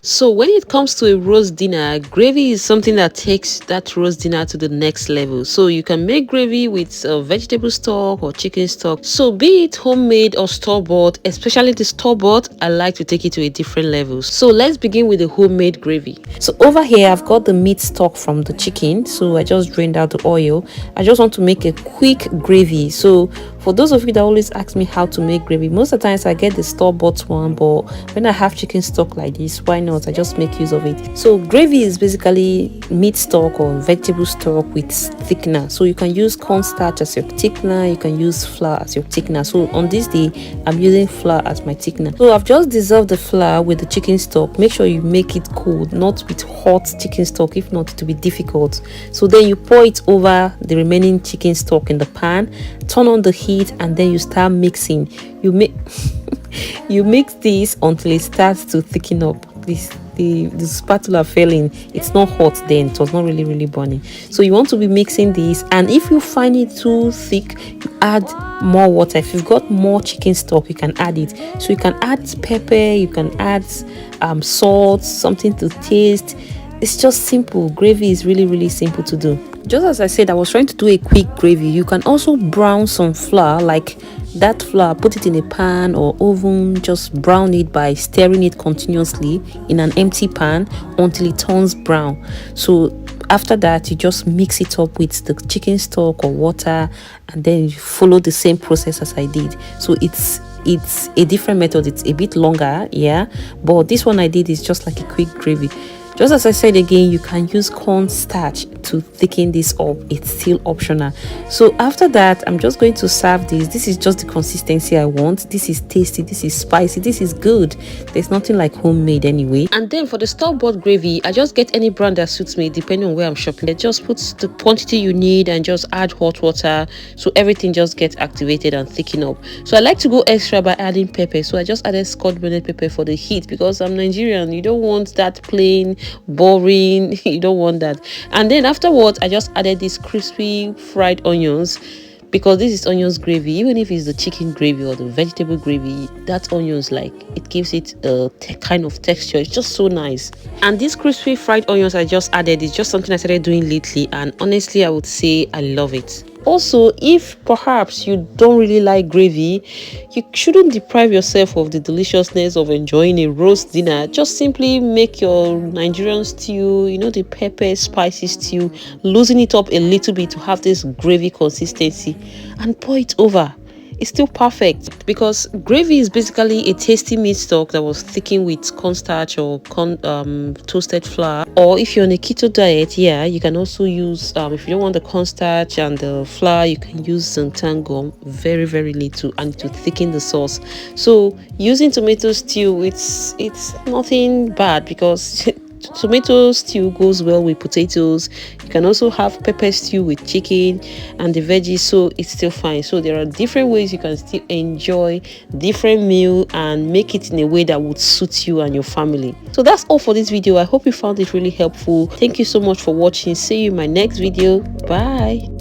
So when it comes to a roast dinner, gravy is something that takes that roast dinner to the next level. So you can make gravy with vegetable stock or chicken stock. So be it homemade or store-bought, especially the store-bought, I like to take it to a different level. So let's begin with the homemade gravy. So over here, I've got the meat stock from the chicken. So I just drained out the oil. I just want to make a quick gravy. So for those of you that always ask me how to make gravy, most of the times I get the store-bought one, but when I have chicken stock like this, why not? I just make use of it. So gravy is basically meat stock or vegetable stock with thickener. So you can use cornstarch as your thickener, you can use flour as your thickener. So on this day, I'm using flour as my thickener. So I've just dissolved the flour with the chicken stock. Make sure you make it cold, not with hot chicken stock, if not it will be difficult. So then you pour it over the remaining chicken stock in the pan, turn on the heat, and then you start mixing. You make you mix this until it starts to thicken up. The spatula failing, it's not hot then, it was not really burning. So you want to be mixing this, and if you find it too thick, you add more water. If you've got more chicken stock, you can add it. So you can add pepper, you can add salt, something to taste. It's just simple. Gravy is really simple to do. Just as I said, I was trying to do a quick gravy. You can also brown some flour, like that flour, put it in a pan or oven, just brown it by stirring it continuously in an empty pan until it turns brown. So after that, you just mix it up with the chicken stock or water, and then you follow the same process as I did. So it's a different method. It's a bit longer, yeah, but this one I did is just like a quick gravy. Just as I said again, you can use cornstarch to thicken this up. It's still optional. So after that, I'm just going to serve this. This is just the consistency I want. This is tasty, this is spicy, this is good. There's nothing like homemade anyway. And then for the store-bought gravy, I just get any brand that suits me depending on where I'm shopping. I just put the quantity you need and just add hot water, so everything just gets activated and thicken up. So I like to go extra by adding pepper. So I just added scotch bonnet pepper for the heat, because I'm Nigerian. You don't want that plain boring, you don't want that. And then afterwards, I just added these crispy fried onions, because this is onions gravy. Even if it's the chicken gravy or the vegetable gravy, that onions, like, it gives it a kind of texture. It's just so nice. And these crispy fried onions I just added is just something I started doing lately, and honestly I would say I love it. Also, if perhaps you don't really like gravy, you shouldn't deprive yourself of the deliciousness of enjoying a roast dinner. Just simply make your Nigerian stew, you know, the pepper spicy stew, loosen it up a little bit to have this gravy consistency, and pour it over. It's still perfect, because gravy is basically a tasty meat stock that was thickened with cornstarch or toasted flour. Or if you're on a keto diet, yeah, you can also use if you don't want the cornstarch and the flour, you can use xanthan gum, very little, and to thicken the sauce. So using tomato stew, it's nothing bad, because tomato stew goes well with potatoes. You can also have pepper stew with chicken and the veggies, so it's still fine. So there are different ways you can still enjoy different meal and make it in a way that would suit you and your family. So that's all for this video. I hope you found it really helpful. Thank you so much for watching. See you in my next video. Bye.